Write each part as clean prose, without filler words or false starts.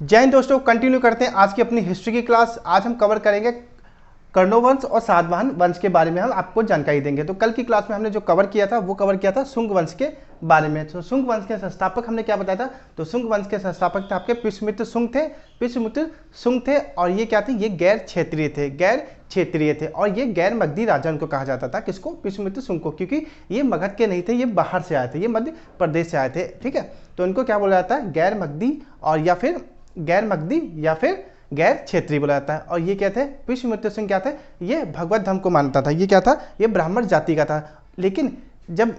जय हिंद दोस्तों, कंटिन्यू करते हैं आज की अपनी हिस्ट्री की क्लास। आज हम कवर करेंगे कर्ण वंश और सातवाहन वंश के बारे में हम आपको जानकारी देंगे। तो कल की क्लास में हमने जो कवर किया था वो कवर किया था शुंग वंश के बारे में। तो शुंग वंश के संस्थापक हमने क्या बताया था, तो शुंग वंश के संस्थापक थे आपके पुष्यमित्र शुंग थे। पुष्यमित्र शुंग थे और ये क्या थे, ये गैर क्षेत्रीय थे, गैर क्षेत्रीय थे। और ये गैर मगधी राजा उनको कहा जाता था, किसको, पुष्यमित्र शुंग को, क्योंकि ये मगध के नहीं थे, ये बाहर से आए थे, ये मध्य प्रदेश से आए थे। ठीक है, तो इनको क्या बोला जाता है, गैर मगधी और या फिर गैर मगधी या फिर गैर क्षेत्रीय बोला जाता है। और ये क्या थे, पुष्यमित्र सिंह क्या थे, ये भगवत धर्म को मानता था। ये क्या था, ये ब्राह्मण जाति का था। लेकिन जब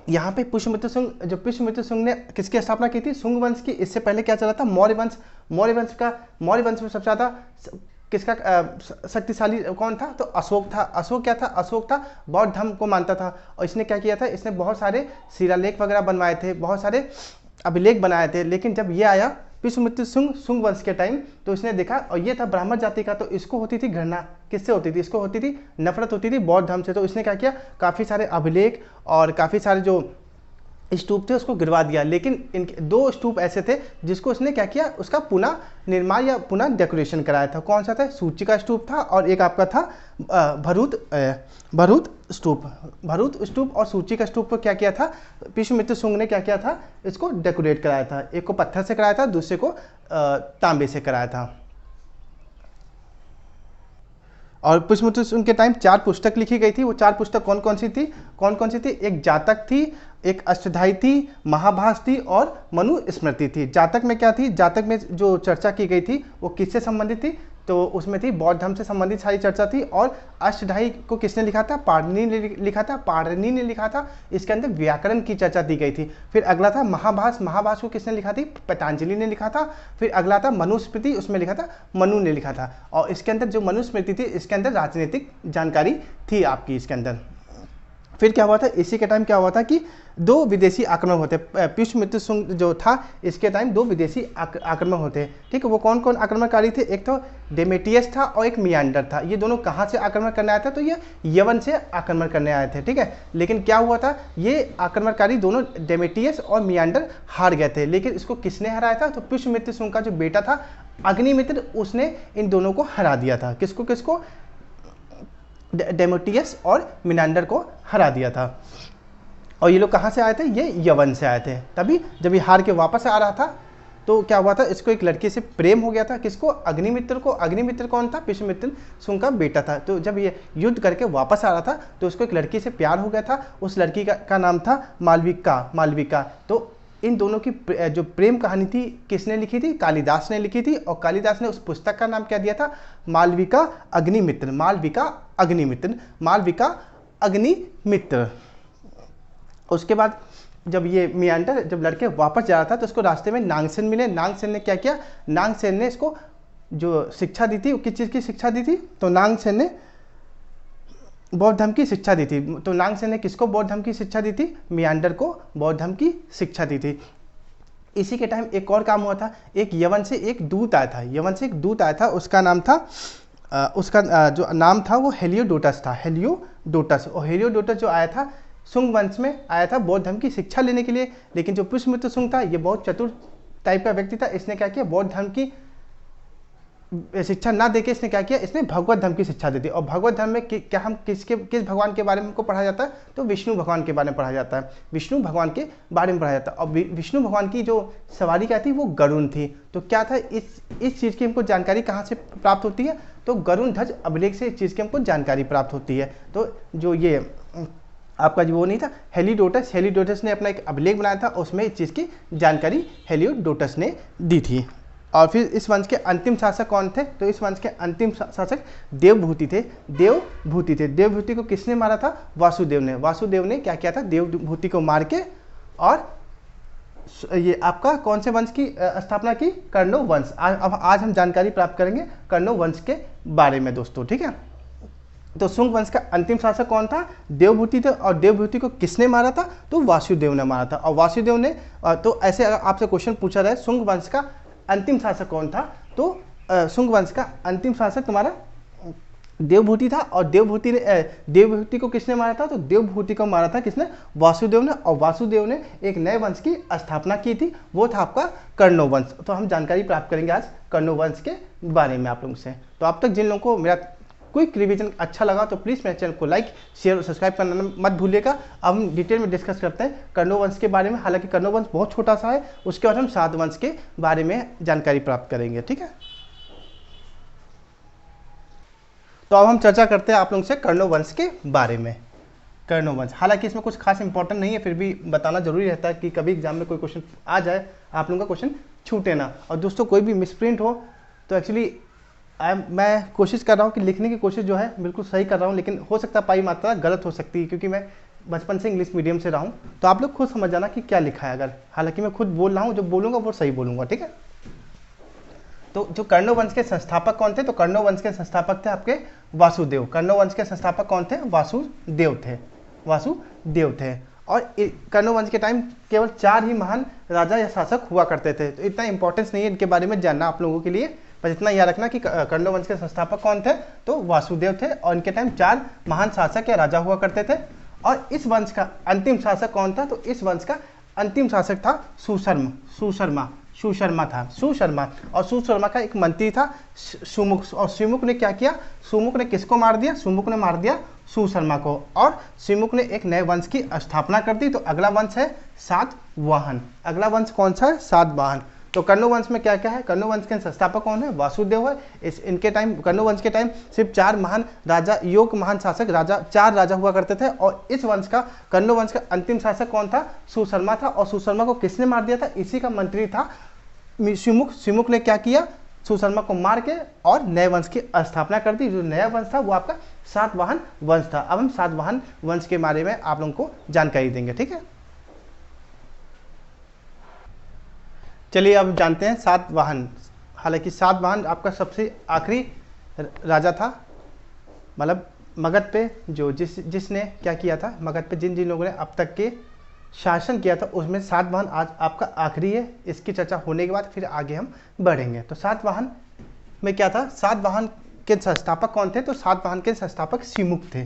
यहाँ पे पुष्यमित्र सिंह ने किसकी स्थापना की थी, शुंग वंश की। इससे पहले क्या चला था, मौर्य वंश। मौर्य वंश में सबसे ज्यादा किसका शक्तिशाली कौन था, तो अशोक था। अशोक क्या था, अशोक था बौद्ध धर्म को मानता था। और इसने क्या किया था, इसने बहुत सारे शिलालेख वगैरह बनवाए थे, बहुत सारे अभिलेख बनाए थे। लेकिन जब ये आया पुष्यमित्र शुंग वंश के टाइम, तो इसने देखा, और ये था ब्राह्मण जाति का, तो इसको होती थी घृणा, किससे होती थी, इसको होती थी नफरत होती थी बौद्ध धर्म से। तो इसने क्या किया, काफ़ी सारे अभिलेख और काफ़ी सारे जो स्तूप थे उसको गिरवा दिया। लेकिन इनके दो स्तूप ऐसे थे जिसको उसने क्या किया, उसका पुनः निर्माण या पुनः डेकोरेशन कराया था। कौन सा था, सूची का स्तूप था और एक आपका था भरूत स्तूप और सूची का स्तूप को क्या किया था, पुष्यमित्र शुंग ने क्या किया था, इसको डेकोरेट कराया था। एक को पत्थर से कराया था, दूसरे को तांबे से कराया था। और पुष्यमित्र शुंग के टाइम 4 पुस्तक लिखी गई थी। वो 4 पुस्तक कौन कौन सी थी, एक जातक थी, एक अष्टधाई थी, महाभास थी और मनुस्मृति थी। जातक में क्या थी, जातक में जो चर्चा की गई थी वो किससे संबंधित थी, तो उसमें थी बौद्ध धर्म से संबंधित सारी चर्चा थी। और अष्टधाई को किसने लिखा था, पाणिनि ने लिखा था। इसके अंदर व्याकरण की चर्चा दी गई थी। फिर अगला था महाभास को किसने लिखा थी, पतंजलि ने लिखा था। फिर अगला था मनुस्मृति, उसमें लिखा था मनु ने लिखा था। और इसके अंदर जो मनुस्मृति थी, इसके अंदर राजनीतिक जानकारी थी आपकी इसके अंदर। फिर क्या हुआ था, इसी के टाइम क्या हुआ था कि 2 विदेशी आक्रमण होते। पुष्यमित्र शुंग जो था इसके टाइम 2 विदेशी आक्रमण होते। ठीक है, वो कौन कौन आक्रमणकारी थे, एक तो डेमेटियस था और एक मियांडर था। ये दोनों कहाँ से आक्रमण करने आए थे, तो ये यवन से आक्रमण करने आए थे। ठीक है, लेकिन क्या हुआ था, ये आक्रमणकारी दोनों डेमेटियस और मियांडर हार गए थे। लेकिन इसको किसने हराया था, तो पुष्यमित्र शुंग का जो बेटा था अग्निमित्र, उसने इन दोनों को हरा दिया था। किसको डेमेटियस और मिनांडर को हरा दिया था। और ये लोग कहाँ से आए थे, ये यवन से आए थे। तभी जब ये हार के वापस आ रहा था तो क्या हुआ था, इसको एक लड़की से प्रेम हो गया था। किसको, अग्निमित्र को। अग्निमित्र कौन था, पुष्यमित्र शुंग का बेटा था। तो जब ये युद्ध करके वापस आ रहा था तो उसको एक लड़की से प्यार हो गया था। उस लड़की का नाम था मालविका। तो इन दोनों की जो प्रेम कहानी थी किसने लिखी थी, कालिदास ने लिखी थी। और कालिदास ने उस पुस्तक का नाम क्या दिया था, मालविका अग्निमित्र। उसके बाद जब ये मियांडर जब लड़के वापस जा रहा था तो उसको रास्ते में नागसेन मिले। नागसेन ने क्या किया, नागसेन ने इसको जो शिक्षा दी थी, वो किस चीज़ की शिक्षा दी थी, तो नागसेन ने बौद्ध धर्म की शिक्षा दी थी। तो नागसेन ने किसको बौद्ध धर्म की शिक्षा दी थी, मियांडर को बौद्ध धर्म की शिक्षा दी थी। इसी के टाइम एक और काम हुआ था, एक यवन से एक दूत आया था। उसका नाम था जो नाम था वो हेलियोडोटस था। और हेलियोडोटस जो आया था शुंग वंश में आया था बौद्ध धर्म की शिक्षा लेने के लिए। लेकिन जो पुष्यमित्र शुंग था ये बहुत चतुर टाइप का व्यक्ति था। इसने क्या किया, बौद्ध धर्म की शिक्षा ना देके इसने क्या किया, इसने भगवत धर्म की शिक्षा दी थी। और भगवत धर्म में क्या हम किस भगवान के बारे में हमको पढ़ा जाता है, तो विष्णु भगवान के बारे में पढ़ा जाता है। विष्णु भगवान के बारे में पढ़ा जाता है। और विष्णु भगवान की जो सवारी क्या थी, वो गरुण थी। तो क्या था, इस चीज़ की हमको जानकारी कहाँ से प्राप्त होती है, तो गरुण ध्वज अभिलेख से इस चीज़ की हमको जानकारी प्राप्त होती है। तो जो ये आपका जो वो नहीं था हेलियोडोटस ने अपना एक अभिलेख बनाया था, उसमें इस चीज़ की जानकारी हेलियोडोटस ने दी थी। और फिर इस वंश के अंतिम शासक कौन थे, तो इस वंश के अंतिम शासक देवभूति थे। देवभूति को किसने मारा था, वासुदेव ने क्या किया था, देवभूति को मार के और ये आपका कौन से वंश की स्थापना की, कर्ण वंश। अब आज हम जानकारी प्राप्त करेंगे कर्ण वंश के बारे में दोस्तों। ठीक है, तो शुंग वंश का अंतिम शासक कौन था, देवभूति थे। और देवभूति को किसने मारा था, तो वासुदेव ने मारा था। और वासुदेव ने तो ऐसे आपसे क्वेश्चन पूछा जाए शुंग वंश का अंतिम शासक कौन था, तो शुंग वंश का अंतिम शासक तुम्हारा देवभूति था, और देवभूति को किसने मारा था? तो देवभूति को मारा था किसने? वासुदेव ने। और वासुदेव ने एक नए वंश की स्थापना की थी, वो था आपका कर्ण वंश। तो हम जानकारी प्राप्त करेंगे आज कर्ण वंश के बारे में आप लोगों से। तो अब तक जिन लोगों को मेरा क्विक रिवीजन अच्छा लगा तो प्लीज़ मेरे चैनल को लाइक, शेयर और सब्सक्राइब करना मत भूलिएगा। अब हम डिटेल में डिस्कस करते हैं कर्ण वंश के बारे में। हालांकि कर्ण वंश बहुत छोटा सा है, उसके बाद हम सात वंश के बारे में जानकारी प्राप्त करेंगे, ठीक है। तो अब हम चर्चा करते हैं आप लोगों से कर्ण वंश के बारे में। कर्ण वंश, हालांकि इसमें कुछ खास इंपॉर्टेंट नहीं है, फिर भी बताना जरूरी रहता है कि कभी एग्जाम में कोई क्वेश्चन आ जाए, आप लोगों का क्वेश्चन छूटे ना। और दोस्तों कोई भी मिसप्रिंट हो तो एक्चुअली मैं कोशिश कर रहा हूँ कि लिखने की कोशिश जो है बिल्कुल सही कर रहा हूँ, लेकिन हो सकता है पाई मात्रा गलत हो सकती है, क्योंकि मैं बचपन से इंग्लिश मीडियम से रहा हूँ। तो आप लोग खुद समझ जाना कि क्या लिखा है। अगर हालांकि मैं खुद बोल रहा हूँ, जो बोलूँगा वो सही बोलूँगा, ठीक है। तो जो कर्ण वंश के संस्थापक कौन थे? तो कर्ण वंश के संस्थापक थे आपके वासुदेव। कर्ण वंश के संस्थापक कौन थे? वासुदेव थे। वासुदेव थे। और कर्ण वंश के टाइम केवल 4 ही महान राजा या शासक हुआ करते थे। तो इतना इंपॉर्टेंस नहीं है इनके बारे में जानना आप लोगों के लिए, बस इतना याद रखना कि कर्ण वंश के संस्थापक कौन थे? तो वासुदेव थे। और इनके टाइम 4 महान शासक या राजा हुआ करते थे। और इस वंश का अंतिम शासक कौन था? तो इस वंश का अंतिम शासक था सुशर्मा था। सुशर्मा, और सुशर्मा का एक मंत्री था सुमुख। और सुमुख ने क्या किया? सुमुख ने किसको मार दिया? सुमुख ने मार दिया सुशर्मा को। और सुमुख ने एक नए वंश की स्थापना कर दी। तो अगला वंश है सातवाहन। अगला वंश कौन सा है? सातवाहन। तो कर्ण वंश में क्या क्या है? कर्ण वंश के संस्थापक कौन है? वासुदेव है। इनके टाइम, कर्ण वंश के टाइम सिर्फ 4 महान राजा, योग महान शासक राजा, 4 राजा हुआ करते थे। और इस वंश का, कर्ण वंश का अंतिम शासक कौन था? सुशर्मा था। और सुशर्मा को किसने मार दिया था? इसी का मंत्री था सुमुख। सुमुख ने क्या किया? सुशर्मा को मार के और नए वंश की स्थापना कर दी। जो नया वंश था वो आपका सातवाहन वंश था। अब हम सातवाहन वंश के बारे में आप लोगों को जानकारी देंगे, ठीक है। चलिए अब जानते हैं सातवाहन। हालांकि सातवाहन आपका सबसे आखिरी राजा था, मतलब मगध पे जो जिसने क्या किया था, मगध पे जिन जिन लोगों ने अब तक के शासन किया था उसमें सातवाहन आज आपका आखिरी है। इसकी चर्चा होने के बाद फिर आगे हम बढ़ेंगे। तो सातवाहन में क्या था? सातवाहन के संस्थापक कौन थे? तो सातवाहन के संस्थापक सिमुख थे।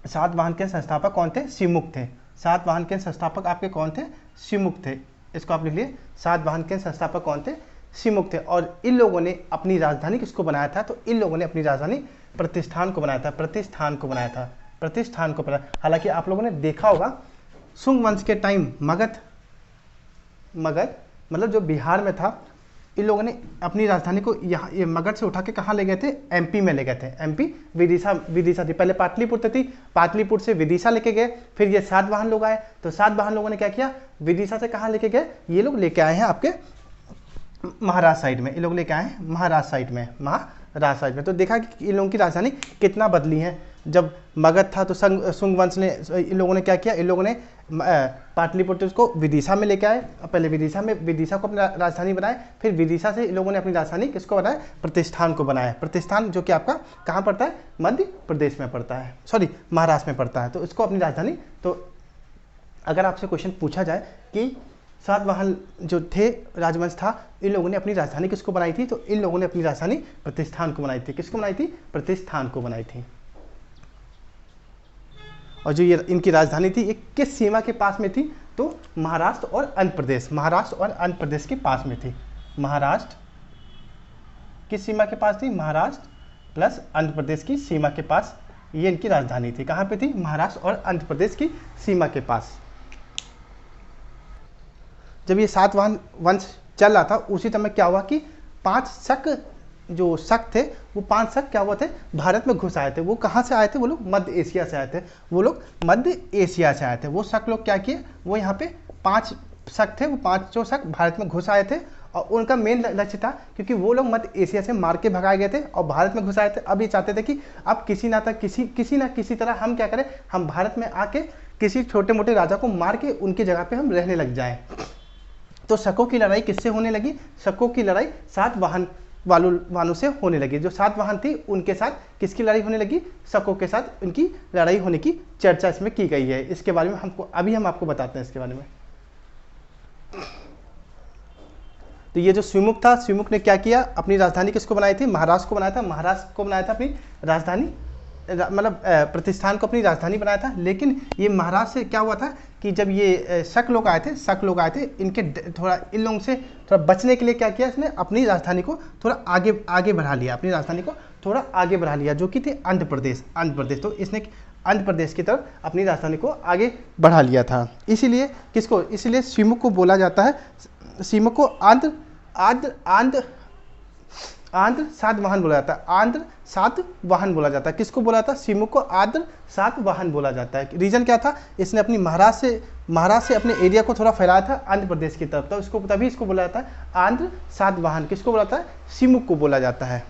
सातवाहन के संस्थापक कौन थे? सिमुख थे। सातवाहन के संस्थापक आपके कौन थे? सिमुख थे। इसको आप लिख लिए, सातवाहन के संस्थापक कौन थे? सिमुख थे। और इन लोगों ने अपनी राजधानी किसको बनाया था? तो इन लोगों ने अपनी राजधानी प्रतिष्ठान को बनाया था। प्रतिष्ठान को बनाया था। प्रतिष्ठान को बनाया। हालांकि आप लोगों ने देखा होगा शुंग वंश के टाइम मगध मतलब जो बिहार में था, इन लोगों ने अपनी राजधानी को यहाँ ये मगध से उठा के कहाँ ले गए थे? एमपी में ले गए थे। एमपी विदिशा थी, पहले पाटलिपुत्र थी, पाटलिपुत्र से विदिशा लेके गए। फिर ये सातवाहन लोग आए, तो सातवाहन लोगों ने क्या किया? विदिशा से कहाँ लेके गए? ये लोग लेके आए हैं आपके महाराष्ट्र साइड में। ये लोग लेके आए हैं महाराष्ट्र साइड में। तो देखा कि इन लोगों की राजधानी कितना बदली है। जब मगध था तो शुंग वंश ने, इन लोगों ने क्या किया? इन लोगों ने पाटलिपुत्र को विदिशा में लेके आए। पहले विदिशा को अपनी राजधानी बनाए। फिर विदिशा से इन लोगों ने अपनी राजधानी किसको बनाया? प्रतिष्ठान को बनाया। प्रतिष्ठान जो कि आपका कहाँ पड़ता है? मध्य प्रदेश में पड़ता है, सॉरी महाराष्ट्र में पड़ता है। तो इसको अपनी राजधानी, तो अगर आपसे क्वेश्चन पूछा जाए कि सातवाहन जो थे राजवंश था, इन लोगों ने अपनी राजधानी किसको बनाई थी? तो इन लोगों ने अपनी राजधानी प्रतिष्ठान को बनाई थी। किसको बनाई थी? प्रतिष्ठान को बनाई थी। और जो ये इनकी राजधानी थी, ये किस सीमा के पास में थी? तो महाराष्ट्र और आंध्र प्रदेश के पास में थी। महाराष्ट्र किस सीमा के पास थी? महाराष्ट्र प्लस आंध्र प्रदेश की सीमा के पास ये इनकी राजधानी थी। कहाँ पे थी? महाराष्ट्र और आंध्र प्रदेश की सीमा के पास। जब ये सातवाहन वंश चल रहा था, उसी समय क्या हुआ कि 5 शक थे, वो 5 शक क्या हुआ थे? भारत में घुस आए थे। वो कहाँ से आए थे? वो लोग मध्य एशिया से आए थे। वो शक लोग क्या किए? वो यहाँ पे 5 शक थे, वो 5 शक भारत में घुस आए थे। और उनका मेन लक्ष्य था, क्योंकि वो लोग मध्य एशिया से मार के भगाए गए थे और भारत में घुस आए थे। अब ये चाहते थे कि अब किसी ना किसी तरह हम क्या करें? हम भारत में आके किसी छोटे मोटे राजा को मार के उनकी जगह पे हम रहने लग जाएं। तो शकों की लड़ाई किससे होने लगी? शकों की लड़ाई सातवाहन वालों से होने लगी। जो सातवाहन थी उनके साथ किसकी लड़ाई होने लगी? शकों के साथ उनकी लड़ाई होने की चर्चा इसमें की गई है। इसके बारे में हम आपको बताते हैं इसके बारे में। तो ये जो स्विमुक था, स्विमुक ने क्या किया, अपनी राजधानी किसको बनाई थी, महाराष्ट्र को बनाया था, महाराष्ट्र को बनाया था अपनी राजधानी, मतलब प्रतिष्ठान को अपनी राजधानी बनाया था। लेकिन ये महाराष्ट्र से क्या हुआ था कि जब ये शक लोग आए थे, इनके थोड़ा इन लोगों से थोड़ा बचने के लिए क्या किया, इसने अपनी राजधानी को थोड़ा आगे बढ़ा लिया, अपनी राजधानी को थोड़ा आगे बढ़ा लिया, जो कि थी आंध्र प्रदेश। तो इसने आंध्र प्रदेश की तरफ अपनी राजधानी को आगे बढ़ा लिया था। इसीलिए इसीलिए स्विमुक को बोला जाता है, स्विमुक को आंध्र सातवाहन बोला जाता है, आंध्र सातवाहन बोला जाता है। किसको बोला था, स्विमुक को आंध्र सातवाहन बोला जाता है। रीजन क्या था, इसने अपनी महाराष्ट्र से अपने एरिया को थोड़ा फैलाया था आंध्र प्रदेश की तरफ, तो तभी इसको बोला जाता है आंध्र सातवाहन। किसको बोला जाता है, स्विमुक को बोला जाता है।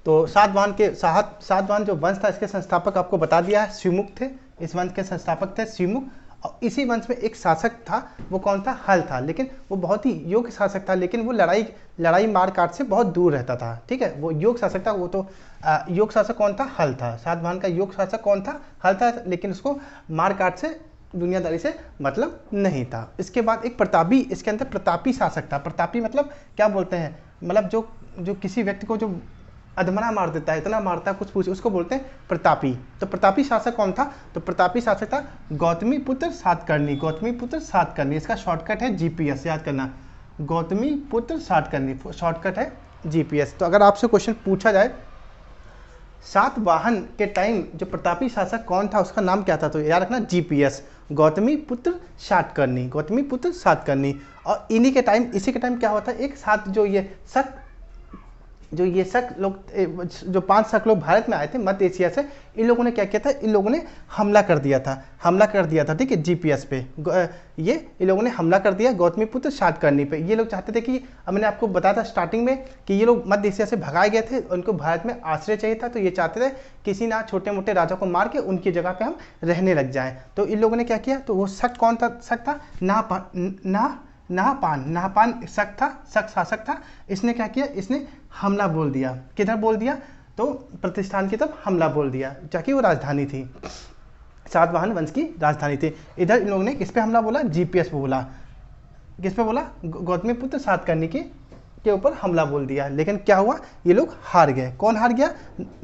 तो सातवाहन जो वंश था, इसके संस्थापक आपको बता दिया है, स्विमुक थे। इस वंश के संस्थापक थे स्विमुक। और इसी वंश में एक शासक था, वो कौन था, हल था। लेकिन वो बहुत ही योग्य शासक था, लेकिन वो लड़ाई मार काट से बहुत दूर रहता था। ठीक है, वो योग्य शासक था। वो तो योग्य शासक कौन था, हल था। सातवाहन का योग्य शासक कौन था, हल था। लेकिन उसको मार काट से, दुनियादारी से मतलब नहीं था। इसके बाद एक प्रतापी, इसके अंदर प्रतापी शासक था। प्रतापी मतलब क्या बोलते हैं, मतलब जो किसी व्यक्ति को जो अधमरा मार देता है, इतना मारता है कुछ पूछ, उसको बोलते हैं प्रतापी। तो प्रतापी शासक कौन था, तो प्रतापी शासक था गौतमीपुत्र सातकर्णी। गौतमीपुत्र सातकर्णी, इसका शॉर्टकट है जीपीएस, याद करना, गौतमीपुत्र सातकर्णी, शॉर्टकट है जीपीएस। तो अगर आपसे क्वेश्चन पूछा जाए सातवाहन के टाइम जो प्रतापी शासक कौन था, उसका नाम क्या था, तो याद रखना जीपीएस, गौतमीपुत्र सातकर्णी, गौतमीपुत्र सातकर्णी। और इसी के टाइम क्या होता है, एक साथ जो ये शक लोग, जो 5 शक लोग भारत में आए थे मध्य एशिया से, इन लोगों ने क्या किया था, इन लोगों ने हमला कर दिया था, ठीक है, जीपीएस पे। इन लोगों ने हमला कर दिया गौतमीपुत्र सातकर्णी पे। ये लोग चाहते थे कि, अब मैंने आपको बताया था स्टार्टिंग में कि ये लोग मध्य एशिया से भगाए गए थे, उनको भारत में आश्रय चाहिए था। तो ये चाहते थे किसी ना छोटे मोटे राजा को मार के उनकी जगह पे हम रहने लग जाएं। तो इन लोगों ने क्या किया, तो वो शक कौन था, शक था नाहपान शक शासक था। इसने क्या किया, इसने हमला बोल दिया। किधर बोल दिया, तो प्रतिष्ठान की तरफ हमला बोल दिया, जाकि वो राजधानी थी, सातवाहन वंश की राजधानी थी। इधर इन लोगों ने किस पे हमला बोला, जीपीएस पे बोला। किस पे बोला, गौतमीपुत्र सातकर्णी के ऊपर हमला बोल दिया। लेकिन क्या हुआ, ये लोग हार गए। कौन हार गया,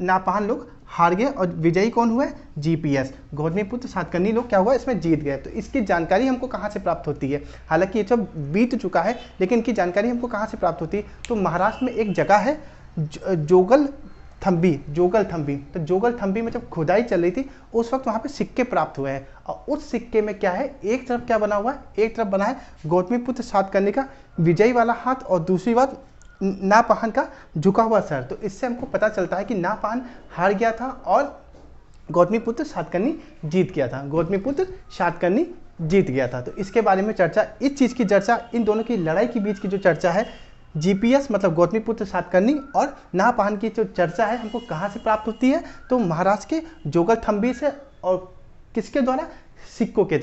नाहपान लोग हार गए, और विजयी कौन हुए, जीपीएस, गौतमीपुत्र सातकर्णी लोग क्या हुआ, इसमें जीत गए। तो इसकी जानकारी हमको कहाँ से प्राप्त होती है, हालांकि ये सब बीत चुका है, लेकिन इनकी जानकारी हमको कहाँ से प्राप्त होती है, तो महाराष्ट्र में एक जगह है जोगल थम्बी। तो जोगल थम्बी में जब खुदाई चल रही थी, उस वक्त वहाँ पे सिक्के प्राप्त हुए हैं। और उस सिक्के में क्या है, एक तरफ क्या बना हुआ है, एक तरफ बना है गौतमीपुत्र सातकर्णी का विजयी वाला हाथ, और दूसरी बात नाहपान का झुका हुआ सर। तो इससे हमको पता चलता है कि नाहपान हार गया था और गौतमीपुत्र सातकर्णी जीत गया था, गौतमीपुत्र सातकर्णी जीत गया था। तो इसके बारे में चर्चा, इस चीज़ की चर्चा, इन दोनों की लड़ाई के बीच की जो चर्चा है, जीपीएस मतलब गौतमीपुत्र सातकर्णी और नाहपान की जो चर्चा है, हमको कहाँ से प्राप्त होती है, तो महाराष्ट्र के जोगलथम्बी से, और किसके द्वारा, सिक्कों के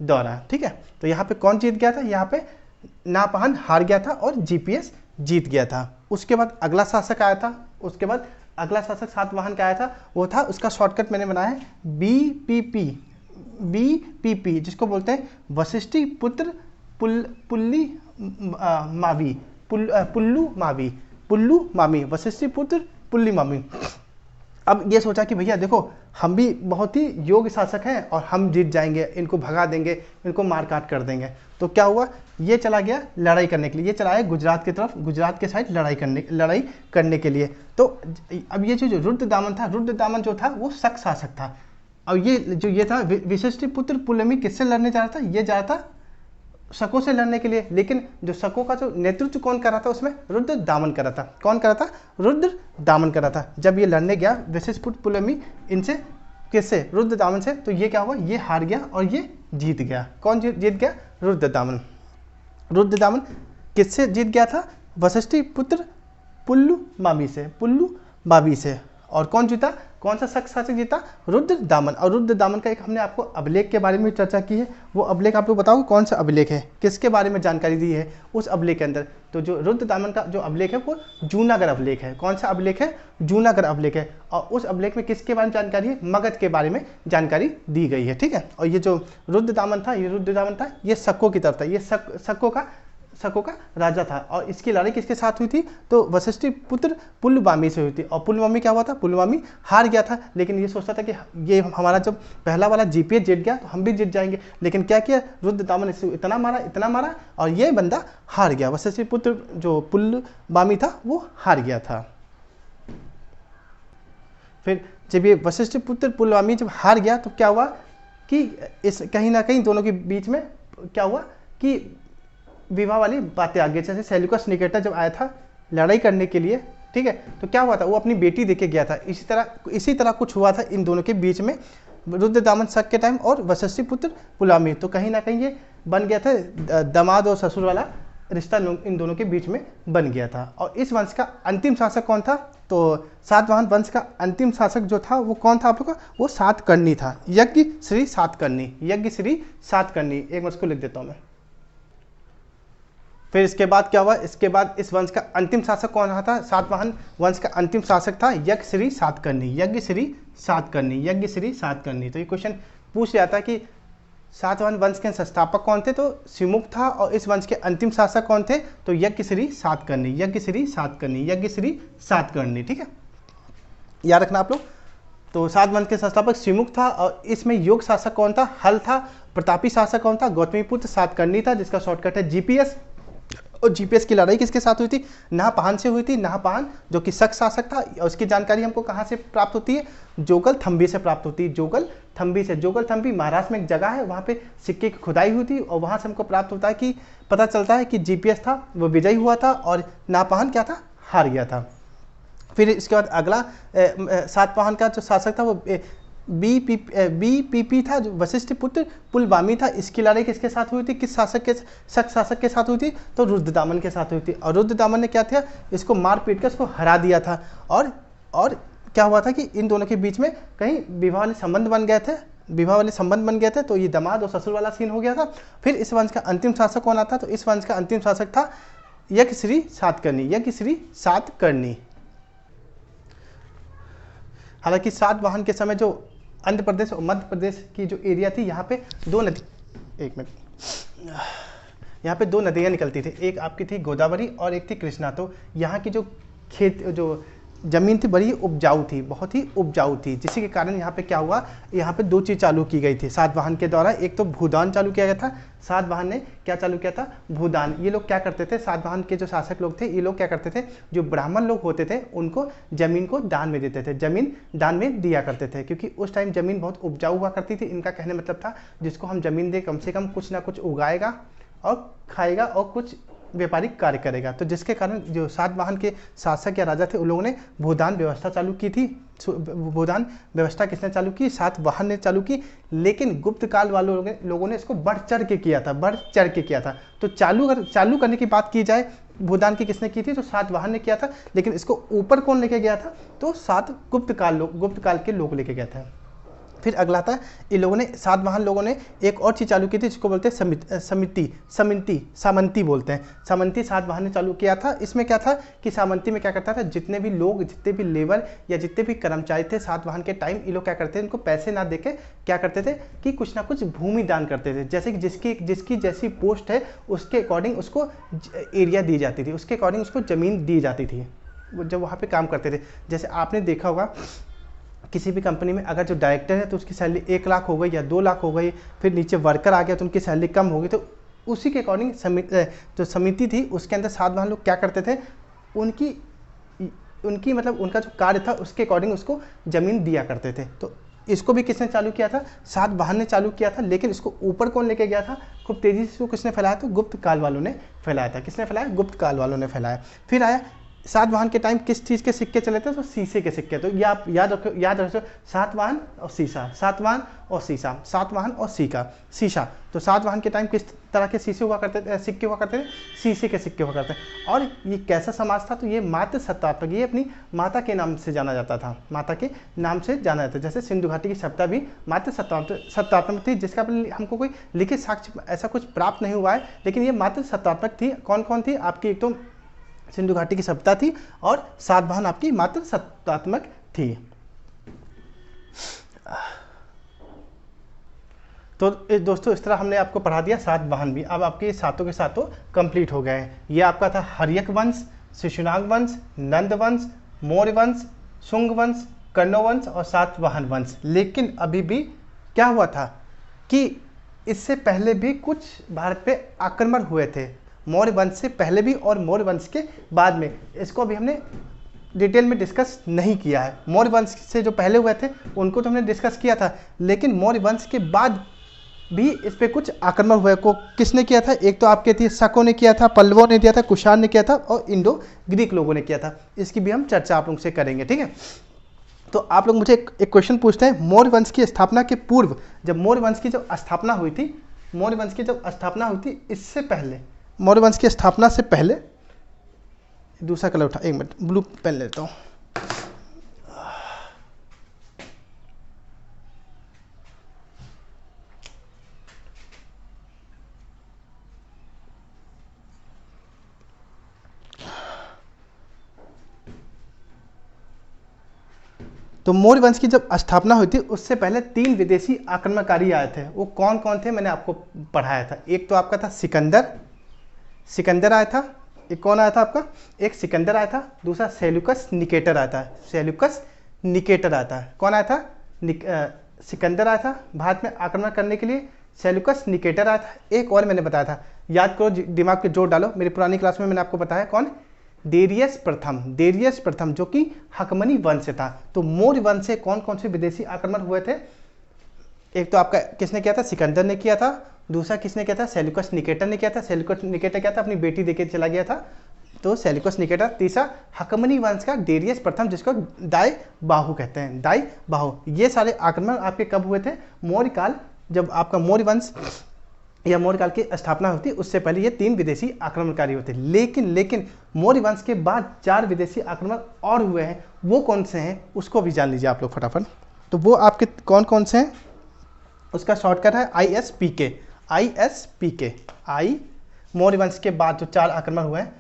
द्वारा। ठीक है, तो यहाँ पे कौन जीत गया था, यहाँ पे नाहपान हार गया था और जीपीएस जीत गया था। उसके बाद अगला शासक आया था, अगला शासक सातवाहन का आया था, वो था, उसका शॉर्टकट मैंने बनाया है बीपीपी, जिसको बोलते हैं वशिष्ठी पुत्र पुल्लू मावी, वशिष्ठी पुत्र पुल्ली मावी। अब ये सोचा कि भैया देखो, हम भी बहुत ही योग्य शासक हैं और हम जीत जाएंगे, इनको भगा देंगे, इनको मार काट कर देंगे। तो क्या हुआ, ये चला गया लड़ाई करने के लिए, ये चला गया गुजरात की तरफ, गुजरात के साइड लड़ाई करने के लिए। तो अब ये जो रुद्रदामन था, रुद्रदामन जो था वो शक शासक था। और ये था वशिष्ठी पुत्र पुल्लमी, किससे लड़ने जा रहा था, ये जा रहा था शकों से लड़ने के लिए। लेकिन जो शकों का जो नेतृत्व कौन कर रहा था, उसमें रुद्रदामन कर रहा था। कौन कर रहा था, रुद्रदामन कर रहा था। जब ये लड़ने गया वशिष्ठी पुत्र पुल्लमी, इनसे, किससे, रुद्रदामन से, तो ये क्या हुआ, ये हार गया और ये जीत गया। कौन जीत गया, रुद्रदामन किससे जीत गया था, वशिष्ठी पुत्र पुल्लू मावी से। और कौन जीता, कौन सा शक शासक जीता, रुद्रदामन। और रुद्रदामन का एक हमने आपको अभिलेख के बारे में चर्चा की है, वो अभिलेख आप लोग बताओ कौन सा अभिलेख है, किसके बारे में जानकारी दी है उस अभिलेख के अंदर। तो जो रुद्रदामन का जो अभिलेख है वो जूनागढ़ अभिलेख है। कौन सा अभिलेख है, जूनागढ़ अभिलेख है। और उस अभिलेख में किसके बारे में जानकारी है, मगध के बारे में जानकारी दी गई है, ठीक है। और ये जो रुद्रदामन था, ये शकों की तरफ था, ये शकों का राजा था। और इसकी लड़ाई किसके साथ हुई थी, तो वशिष्ठ पुत्र पुलमावी से हुई थी। और पुलमावी क्या हुआ था, पुलमावी हार गया था, लेकिन ये सोचता था कि ये हमारा जब पहला वाला जीपीएस जीत गया तो हम भी जीत जाएंगे। लेकिन क्या किया, रुद्रदामन ने इतना मारा और ये बंदा हार गया। वशिष्ठ पुत्र जो पुलमावी था वो हार गया था। फिर जब ये वशिष्ठ पुत्र पुलमावी जब हार गया तो क्या हुआ कि इस कहीं ना कहीं दोनों के बीच में क्या हुआ कि विवाह वाली बातें आ गई। जैसे सेल्यूकस निकेटर जब आया था लड़ाई करने के लिए, ठीक है, तो क्या हुआ था, वो अपनी बेटी देके गया था। इसी तरह कुछ हुआ था इन दोनों के बीच में, रुद्रदामन शक के टाइम और वशिष्ठ पुत्र पुलमावी। तो कहीं ना कहीं ये बन गया था दामाद और ससुर वाला रिश्ता इन दोनों के बीच में बन गया था। और इस वंश का अंतिम शासक कौन था, तो सातवाहन वंश का अंतिम शासक जो था वो कौन था आप लोग का, वो सातकर्णी था, यज्ञ श्री सातकर्णी। एक मैं उसको लिख देता हूँ मैं। फिर इसके बाद क्या हुआ, इसके बाद इस वंश का अंतिम शासक कौन रहा था, सातवाहन वंश का अंतिम शासक था यज्ञ श्री सातकर्णी। तो ये क्वेश्चन पूछ जाता है कि सातवाहन वंश के संस्थापक कौन थे, तो सिमुक था। और इस वंश के अंतिम शासक कौन थे, तो यज्ञ श्री सातकर्णी, ठीक है, याद रखना आप लोग। तो सात वंश के संस्थापक सिमुक था। और इसमें योग शासक कौन था, हल था। प्रतापी शासक कौन था, गौतमीपुत्र सातकर्णी था, जिसका शॉर्टकट है जीपीएस। और जीपीएस की लड़ाई किसके साथ हुई थी, नाहपान से हुई थी। नाहपान जो कि शक शासक था, और उसकी जानकारी हमको कहाँ से प्राप्त होती है, जोगल थम्बी से प्राप्त होती है। जोगल थम्बी महाराष्ट्र में एक जगह है, वहाँ पे सिक्के की खुदाई हुई थी, और वहाँ से हमको प्राप्त होता है कि पता चलता है कि जीपीएस था वो विजयी हुआ था और नाहपान क्या था, हार गया था। फिर इसके बाद अगला सातवाहन का जो शासक था वो बीपीपी था, जो वशिष्ठ पुत्र पुलमावी था। इसकी लड़ाई किसके साथ हुई थी, किस शासक के, शक शासक के साथ हुई थी, तो रुद्रदामन के साथ हुई थी। और रुद्रदामन ने क्या था, इसको मार पीट कर इसको हरा दिया था। और क्या हुआ था कि इन दोनों के बीच में कहीं विवाह वाले संबंध बन गए थे। तो ये दामाद और ससुर वाला सीन हो गया था। फिर इस वंश का अंतिम शासक कौन आता, तो इस वंश का अंतिम शासक था यज्ञ श्री सातकर्णी। हालांकि सातवाहन के समय जो आंध्र प्रदेश और मध्य प्रदेश की जो एरिया थी, यहाँ पे यहाँ पे दो नदियाँ निकलती थी, एक आपकी थी गोदावरी और एक थी कृष्णा। तो यहाँ की जो जमीन थी बड़ी उपजाऊ थी, बहुत ही उपजाऊ थी, जिसके कारण यहाँ पे क्या हुआ, यहाँ पे दो चीज़ चालू की गई थी सातवाहन के द्वारा। एक तो भूदान चालू किया गया था, सातवाहन ने क्या चालू किया था, भूदान। ये लोग क्या करते थे, सातवाहन के जो शासक लोग थे, ये लोग क्या करते थे, जो ब्राह्मण लोग होते थे उनको जमीन को दान में देते थे, जमीन दान में दिया करते थे, क्योंकि उस टाइम जमीन बहुत उपजाऊ हुआ करती थी। इनका कहने मतलब था जिसको हम जमीन दें कम से कम कुछ ना कुछ उगाएगा और खाएगा और कुछ व्यापारिक कार्य करेगा। तो जिसके कारण जो सातवाहन के शासक या राजा थे उन लोगों ने भूदान व्यवस्था चालू की थी। भूदान व्यवस्था किसने चालू की, सातवाहन ने चालू की। लेकिन गुप्त काल वालों लोगों ने इसको बढ़ चढ़ के किया था। तो चालू करने की बात की जाए भूदान की किसने की थी, तो सातवाहन ने किया था। लेकिन इसको ऊपर कौन लेके गया था, तो गुप्त काल के लोग लेके गया था। फिर अगला था, इन लोगों ने, सातवाहन लोगों ने एक और चीज़ चालू की थी जिसको बोलते हैं सामंती बोलते हैं। सामंती सातवाहन ने चालू किया था। इसमें क्या था कि सामंती में क्या करता था, जितने भी लोग, जितने भी लेबर या जितने भी कर्मचारी थे सातवाहन के टाइम, ये लोग क्या करते थे, इनको पैसे ना देके क्या करते थे कि कुछ ना कुछ भूमि दान करते थे। जैसे कि जिसकी जैसी पोस्ट है उसके अकॉर्डिंग उसको एरिया दी जाती थी, उसके अकॉर्डिंग उसको ज़मीन दी जाती थी जब वहाँ पर काम करते थे। जैसे आपने देखा होगा किसी भी कंपनी में अगर जो डायरेक्टर है तो उसकी सैलरी 1 लाख हो गई या 2 लाख हो गई, फिर नीचे वर्कर आ गया तो उनकी सैलरी कम हो गई, तो उसी के अकॉर्डिंग जो समिति थी उसके अंदर सातवाहन लोग क्या करते थे, उनकी मतलब उनका जो कार्य था उसके अकॉर्डिंग उसको ज़मीन दिया करते थे। तो इसको भी किसने चालू किया था, सातवाहन ने चालू किया था। लेकिन इसको ऊपर कौन लेके गया था, खूब तेज़ी से इसको किसने फैलाया, तो गुप्त काल वालों ने फैलाया था। किसने फैलाया, गुप्त काल वालों ने फैलाया। फिर आया सातवाहन के टाइम किस चीज़ के सिक्के चले थे? तो शीशे के सिक्के। तो ये आप याद रखो सातवाहन और शीशा, सातवाहन और शीशा, सातवाहन और शीशा। तो सातवाहन के टाइम किस तरह के शीशे हुआ करते थे, सिक्के हुआ करते थे? शीशे के सिक्के हुआ करते हैं। और ये कैसा समाज था? तो ये मातृ सत्तात्मक, ये अपनी माता के नाम से जाना जाता था, माता के नाम से जाना जाता था। जैसे सिंधु घाटी की सभ्यता भी मातृ सत्तात्मक थी, जिसका हमको कोई लिखित साक्ष्य ऐसा कुछ प्राप्त नहीं हुआ है, लेकिन ये मातृ सत्तात्मक थी। कौन कौन थी आपकी? एक तो सिंधु घाटी की सभ्यता थी और सातवाहन आपकी मातृ सत्तात्मक थी। तो दोस्तों इस तरह हमने आपको पढ़ा दिया सातवाहन भी। अब आपके सातों के सातों कंप्लीट हो गए हैं। ये आपका था हर्यक वंश, शिशुनाग वंश, नंद वंश, मौर्य वंश, शुंग वंश, कण्व वंश और सातवाहन वंश। लेकिन अभी भी क्या हुआ था कि इससे पहले भी कुछ भारत पे आक्रमण हुए थे, मौर्य वंश से पहले भी और मौर्य वंश के बाद में। इसको अभी हमने डिटेल में डिस्कस नहीं किया है। मौर्य वंश से जो पहले हुए थे उनको तो हमने डिस्कस किया था, लेकिन मौर्य वंश के बाद भी इस पे कुछ आक्रमण हुए। को किसने किया था? एक तो आपके थी शकों ने किया था, पल्लवों ने किया था, कुषाण ने किया था और इंडो ग्रीक लोगों ने किया था। इसकी भी हम चर्चा आप लोगों से करेंगे, ठीक है। तो आप लोग मुझे एक क्वेश्चन पूछते हैं, मौर्य वंश की स्थापना के पूर्व, जब मौर्य वंश की जब स्थापना हुई थी, मौर्य वंश की जब स्थापना हुई थी, इससे पहले, मौर्य वंश की स्थापना से पहले, दूसरा कलर उठा, एक मिनट ब्लू पेन लेता हूँ। तो मौर्य वंश की जब स्थापना हुई थी उससे पहले 3 विदेशी आक्रमणकारी आए थे। वो कौन कौन थे मैंने आपको पढ़ाया था। एक तो आपका था सिकंदर आया था। एक कौन आया था आपका? एक सिकंदर आया था, दूसरा सेल्यूकस निकेटर आया था। सेल्यूकस निकेटर आया था। कौन आया था? सिकंदर आया था भारत में आक्रमण करने के लिए, सेल्यूकस निकेटर आया था। एक और मैंने बताया था, याद करो, दिमाग पे जोर डालो। मेरी पुरानी क्लास में मैंने आपको बताया कौन? डेरियस प्रथम, जो कि हकमनी वंश से था। तो मौर्य वंश से कौन कौन से विदेशी आक्रमण हुए थे? एक तो आपका किसने किया था? सिकंदर ने किया था। दूसरा किसने किया था? सेल्यूकस निकेटर ने किया था। सेल्यूकस निकेटर क्या था? अपनी बेटी देके चला गया था, तो सेल्यूकस निकेटर। तीसरा हकमनी वंश का डेरियस प्रथम, जिसको दाई बाहु कहते हैं, दाई बाहु। ये सारे आक्रमण आपके कब हुए थे? मौर्य काल, जब आपका मौर्य वंश या मौर्य काल की स्थापना होती, उससे पहले ये 3 विदेशी आक्रमणकारी होते। लेकिन मौर्य वंश के बाद 4 विदेशी आक्रमण और हुए हैं। वो कौन से हैं उसको भी जान लीजिए आप लोग फटाफट। तो वो आपके कौन कौन से हैं? उसका शॉर्टकट है ISPK। मौर्य वंश के बाद जो 4 आक्रमण हुए हैं,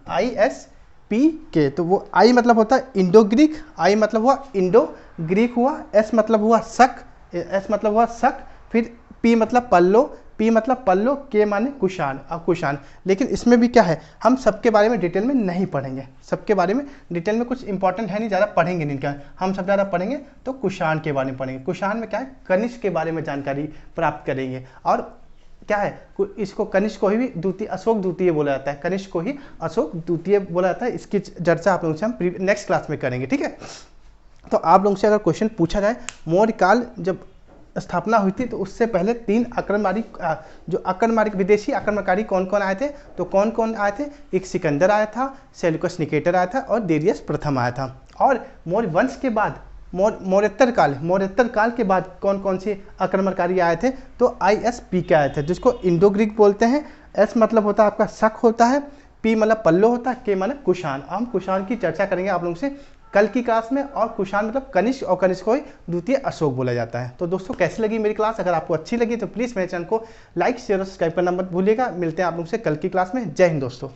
ISPK। तो वो I मतलब होता है इंडो ग्रीक, I मतलब हुआ इंडो ग्रीक हुआ, S मतलब हुआ शक, फिर P मतलब पल्लो, K माने कुषाण। लेकिन इसमें भी क्या है, हम सबके बारे में डिटेल में नहीं पढ़ेंगे। सबके बारे में डिटेल में कुछ इंपॉर्टेंट है नहीं, ज़्यादा पढ़ेंगे नहीं। क्या हम सब ज़्यादा पढ़ेंगे तो कुषाण के बारे में पढ़ेंगे। कुषाण में क्या है? कनिष्क के बारे में जानकारी प्राप्त करेंगे। और क्या है, इसको कनिष्क को ही द्वितीय अशोक द्वितीय बोला जाता है। कनिष्क को ही अशोक द्वितीय बोला जाता है। इसकी चर्चा आप लोगों से हम नेक्स्ट क्लास में करेंगे, ठीक है। तो आप लोगों से अगर क्वेश्चन पूछा जाए, मौर्य काल जब स्थापना हुई थी तो उससे पहले 3 विदेशी आक्रमणकारी कौन कौन आए थे? तो कौन कौन आए थे? एक सिकंदर आया था, सेल्यूकस निकेटर आया था और डेरियस प्रथम आया था। और मौर्य वंश के बाद मौर्योत्तर काल के बाद कौन कौन से आक्रमणकारी आए थे? तो ISPK आए थे, जिसको इंडो ग्रीक बोलते हैं। S मतलब होता है आपका शक होता है, P मतलब पल्लो होता है, K मतलब कुषाण। हम कुषाण की चर्चा करेंगे आप लोगों से कल की क्लास में। और कुषाण मतलब कनिष्क, और कनिष्क को ही द्वितीय अशोक बोला जाता है। तो दोस्तों कैसी लगी मेरी क्लास? अगर आपको अच्छी लगी तो प्लीज़ मेरे चैनल को लाइक शेयर और सब्सक्राइब करना मत भूलिएगा। मिलते हैं आप लोगों से कल की क्लास में। जय हिंद दोस्तों।